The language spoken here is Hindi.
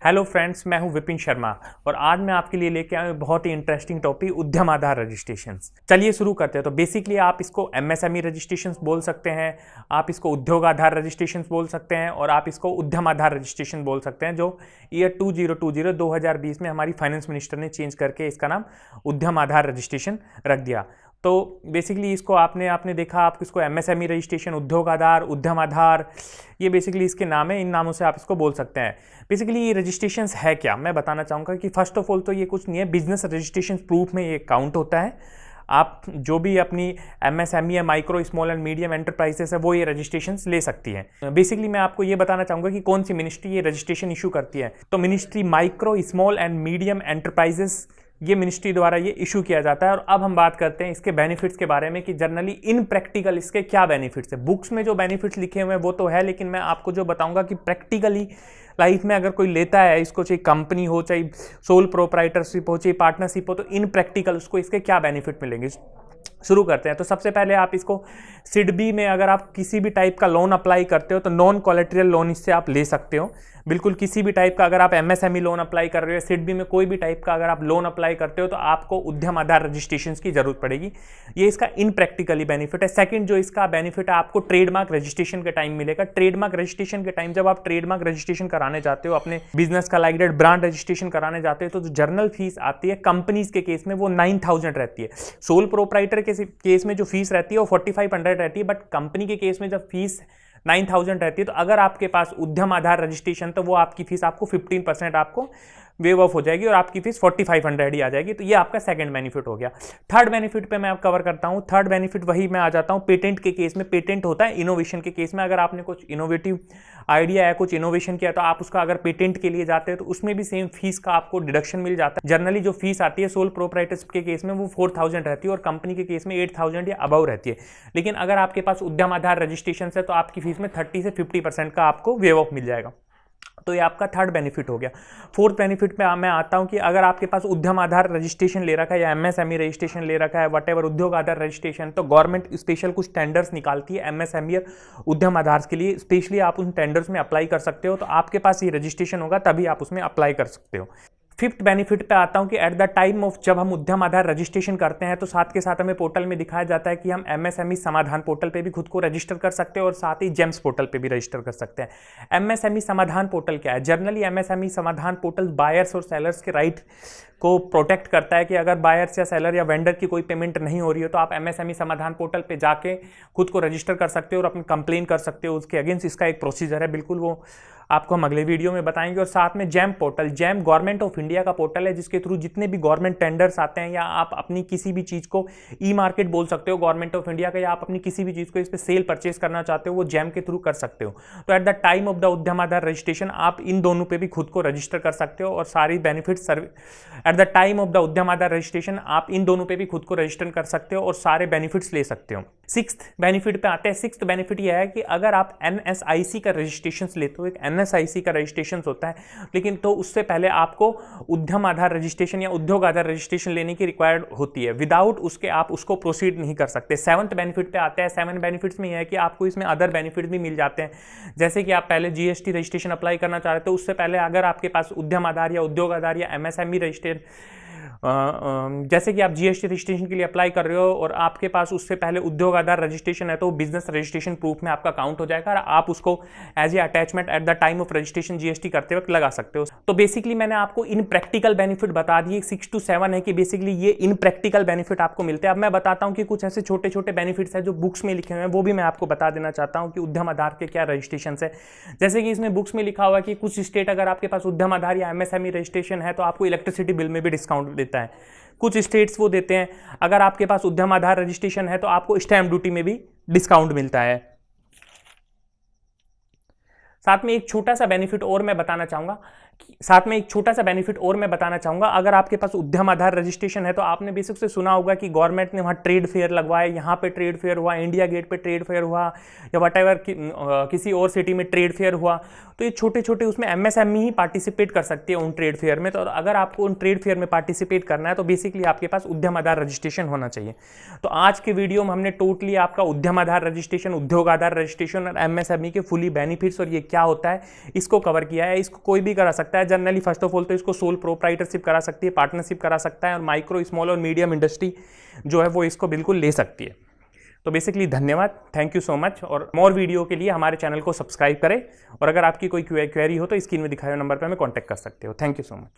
हेलो फ्रेंड्स, मैं हूं विपिन शर्मा और आज मैं आपके लिए लेके आया हूं बहुत ही इंटरेस्टिंग टॉपिक उद्यम आधार रजिस्ट्रेशंस। चलिए शुरू करते हैं। तो बेसिकली आप इसको एमएसएमई रजिस्ट्रेशंस बोल सकते हैं, आप इसको उद्योग आधार रजिस्ट्रेशंस बोल सकते हैं और आप इसको उद्यम आधार रजिस्ट्रेशन बोल सकते हैं, जो ईयर 2020 में हमारी फाइनेंस मिनिस्टर ने चेंज करके इसका नाम उद्यम आधार रजिस्ट्रेशन रख दिया। तो बेसिकली इसको आपने देखा, आप इसको एमएसएमई रजिस्ट्रेशन, उद्योग आधार, उद्यम आधार, ये बेसिकली इसके नाम है। इन नामों से आप इसको बोल सकते हैं। बेसिकली ये रजिस्ट्रेशंस है क्या, मैं बताना चाहूँगा कि फर्स्ट ऑफ ऑल तो ये कुछ नहीं है, बिजनेस रजिस्ट्रेशन प्रूफ में ये काउंट होता है। आप जो भी अपनी एमएसएमई या micro small and medium enterprises है वो ये रजिस्ट्रेशंस ले सकती हैं। बेसिकली मैं आपको ये बताना चाहूँगा कि कौन सी मिनिस्ट्री ये रजिस्ट्रेशन इशू करती है। तो ministry micro small and medium enterprises, ये मिनिस्ट्री द्वारा ये इशू किया जाता है। और अब हम बात करते हैं इसके बेनिफिट्स के बारे में कि जनरली इन प्रैक्टिकल इसके क्या बेनिफिट्स है। बुक्स में जो बेनिफिट्स लिखे हुए हैं वो तो है, लेकिन मैं आपको जो बताऊंगा कि प्रैक्टिकली लाइफ में अगर कोई लेता है इसको, चाहे कंपनी हो, चाहे सोल प्रोप्राइटरशिप हो, चाहे पार्टनरशिप हो, तो इन प्रैक्टिकल उसको इसके क्या बेनिफिट मिलेंगे। शुरू करते हैं। तो सबसे पहले आप इसको सिडबी में अगर आप किसी भी टाइप का लोन अप्लाई करते हो तो नॉन कोलेटरल लोन इससे आप ले सकते हो। बिल्कुल किसी भी टाइप का अगर आप एमएसएमई लोन अप्लाई कर रहे हो, सिडबी में कोई भी टाइप का अगर आप लोन अप्लाई करते हो तो आपको उद्यम आधार रजिस्ट्रेशन की जरूरत पड़ेगी। ये इसका इन प्रैक्टिकली बेनिफिट है। सेकंड जो इसका बेनिफिट है, आपको ट्रेडमार्क रजिस्ट्रेशन के टाइम मिलेगा। ट्रेडमार्क रजिस्ट्रेशन के टाइम जब आप ट्रेडमार्क रजिस्ट्रेशन कराने जाते हो, अपने बिजनेस का लाइक दैट ब्रांड रजिस्ट्रेशन कराने जाते हो, तो जो जर्नल फीस आती है कंपनीज के केस में वो 9000 रहती है। सोल प्रोप्राइटर के केस में जो फीस रहती है वो 4500 रहती है, बट कंपनी के केस में जब फीस 9000 रहती है, तो अगर आपके पास उद्यम आधार रजिस्ट्रेशन, तो वो आपकी फीस आपको 15% आपको वेव ऑफ हो जाएगी और आपकी फीस 4500 ही आ जाएगी। तो ये आपका सेकंड बेनिफिट हो गया। थर्ड बेनिफिट पे मैं आप कवर करता हूँ। थर्ड बेनिफिट वही मैं आ जाता हूँ पेटेंट के केस में। पेटेंट होता है इनोवेशन के केस में। अगर आपने कुछ इनोवेटिव आइडिया है, कुछ इनोवेशन किया, तो आप उसका अगर पेटेंट के लिए जाते हो तो उसमें भी सेम फीस का आपको डिडक्शन मिल जाता है। जनरली जो फीस आती है सोल प्रोप्राइटरशिप के केस में वो 4000 रहती है और कंपनी के केस में 8000 या अबव रहती है। लेकिन अगर आपके पास उद्यम आधार रजिस्ट्रेशन है तो आपकी फीस में 30 से 50% का आपको वेव ऑफ मिल जाएगा। तो ये आपका थर्ड बेनिफिट हो गया। फोर्थ बेनिफिट में मैं आता हूं कि अगर आपके पास उद्यम आधार रजिस्ट्रेशन ले रखा है या एमएसएमई रजिस्ट्रेशन ले रखा है, वटेवर उद्योग आधार रजिस्ट्रेशन, तो गवर्नमेंट स्पेशल कुछ टेंडर्स निकालती है एमएसएमई और उद्यम आधार के लिए। स्पेशली आप उन टेंडर्स में अप्लाई कर सकते हो, तो आपके पास ये रजिस्ट्रेशन होगा तभी आप उसमें अप्लाई कर सकते हो। फिफ्थ बेनिफिट पे आता हूं कि एट द टाइम ऑफ जब हम उद्यम आधार रजिस्ट्रेशन करते हैं तो साथ के साथ हमें पोर्टल में दिखाया जाता है कि हम एमएसएमई समाधान पोर्टल पे भी खुद को रजिस्टर कर सकते हैं और साथ ही जेम्स पोर्टल पे भी रजिस्टर कर सकते हैं। एमएसएमई समाधान पोर्टल क्या है? जनरली एमएसएमई समाधान पोर्टल बायर्स और सेलर्स के राइट को प्रोटेक्ट करता है कि अगर बायर्स या सेलर या वेंडर की कोई पेमेंट नहीं हो रही हो तो आप एमएसएमई समाधान पोर्टल पे जाके खुद को रजिस्टर कर सकते हो और अपनी कंप्लेन कर सकते हो उसके अगेंस्ट। इसका एक प्रोसीजर है, बिल्कुल वो आपको हम अगले वीडियो में बताएंगे। और साथ में GeM portal, jam government of India का पोर्टल है जिसके थ्रू जितने भी गवर्नमेंट टेंडर्स आते हैं या आप अपनी किसी भी चीज़ को ई मार्केट बोल सकते हो गवर्नमेंट ऑफ इंडिया का, या आप अपनी किसी भी चीज़ को इस पर सेल परचेज करना चाहते हो वो जैम के थ्रू कर सकते हो। तो eight the time of the उद्यम आधार रजिस्ट्रेशन आप इन दोनों पे भी खुद को रजिस्टर कर सकते हो और सारी benefits eight the time of the उद्यम आधार रजिस्ट्रेशन आप इन दोनों पे भी खुद को रजिस्टर कर सकते हो और सारे बेनिफिट्स ले सकते हो। सिक्स्थ बेनिफिट पे आते हैं। सिक्स्थ बेनिफिट यह है कि अगर आप एनएसआईसी का रजिस्ट्रेशन लेते हो, एक एनएसआईसी का रजिस्ट्रेशन होता है, लेकिन तो उससे पहले आपको उद्यम आधार रजिस्ट्रेशन या उद्योग आधार रजिस्ट्रेशन लेने की रिक्वायर्ड होती है। विदाउट उसके आप उसको प्रोसीड नहीं कर सकते। सेवंथ बेनिफिट पे आते हैं। सेवन बेनिफिट्स में यह है कि आपको इसमें अदर बेनिफिट भी मिल जाते हैं, जैसे कि आप पहले जीएसटी रजिस्ट्रेशन अप्लाई करना चाह रहे थे, उससे पहले अगर आपके पास उद्यम आधार या उद्योग आधार या एमएसएमई रजिस्ट्रेशन, जैसे कि आप जीएसटी रजिस्ट्रेशन के लिए अप्लाई कर रहे हो और आपके पास उससे पहले उद्योग आधार रजिस्ट्रेशन है, तो बिजनेस रजिस्ट्रेशन प्रूफ में आपका काउंट हो जाएगा और आप उसको as a attachment at the time of registration GST करते वक्त लगा सकते हो। तो बेसिकली मैंने आपको इन प्रैक्टिकल बेनिफिट बता दिए। 6 to 7 है कि बेसिकली ये इन प्रैक्टिकल बेनिफिट आपको मिलते हैं। अब मैं बताता हूँ कि कुछ ऐसे छोटे छोटे बेनिफिट्स हैं जो बुक्स में लिखे हुए हैं, वो भी मैं आपको बता देना चाहता हूँ कि उद्यम आधार के क्या रजिस्ट्रेशन है। जैसे कि इसमें बुक्स में लिखा हुआ कि कुछ स्टेट अगर आपके पास उद्यम आधार या एमएसएमई रजिस्ट्रेशन है तो आपको इलेक्ट्रिसिटी बिल में भी डिस्काउंट देता है। कुछ स्टेट्स वो देते हैं अगर आपके पास उद्यम आधार रजिस्ट्रेशन है तो आपको स्टैम्प ड्यूटी में भी डिस्काउंट मिलता है। साथ में एक छोटा सा बेनिफिट और मैं बताना चाहूंगा अगर आपके पास उद्यम आधार रजिस्ट्रेशन है तो आपने बेसिक से सुना होगा कि गवर्नमेंट ने वहाँ ट्रेड फेयर लगवाए, यहाँ पे ट्रेड फेयर हुआ, इंडिया गेट पे ट्रेड फेयर हुआ या वटेवर किसी और सिटी में ट्रेड फेयर हुआ, तो ये छोटे छोटे उसमें एमएसएमई ही पार्टिसिपेट कर सकती है उन ट्रेड फेयर में। तो अगर आपको उन ट्रेड फेयर में पार्टिसिपेट करना है तो बेसिकली आपके पास उद्यम आधार रजिस्ट्रेशन होना चाहिए। तो आज के वीडियो में हमने टोटली आपका उद्यम आधार रजिस्ट्रेशन, उद्योग आधार रजिस्ट्रेशन और एमएसएमई के फुली बेनिफिट्स और ये क्या होता है इसको कवर किया है। इसको कोई भी करा सकता सकता है। जनरली फर्स्ट ऑफ ऑल तो इसको सोल प्रोप्राइटरशिप करा सकती है, पार्टनरशिप करा सकता है, और माइक्रो, स्मॉल और मीडियम इंडस्ट्री जो है वो इसको बिल्कुल ले सकती है। तो बेसिकली धन्यवाद, थैंक यू सो मच। और मोर वीडियो के लिए हमारे चैनल को सब्सक्राइब करें, और अगर आपकी कोई क्वेरी हो तो स्क्रीन में दिखाए हुए नंबर पर हमें कॉन्टैक्ट कर सकते हो। Thank you so much.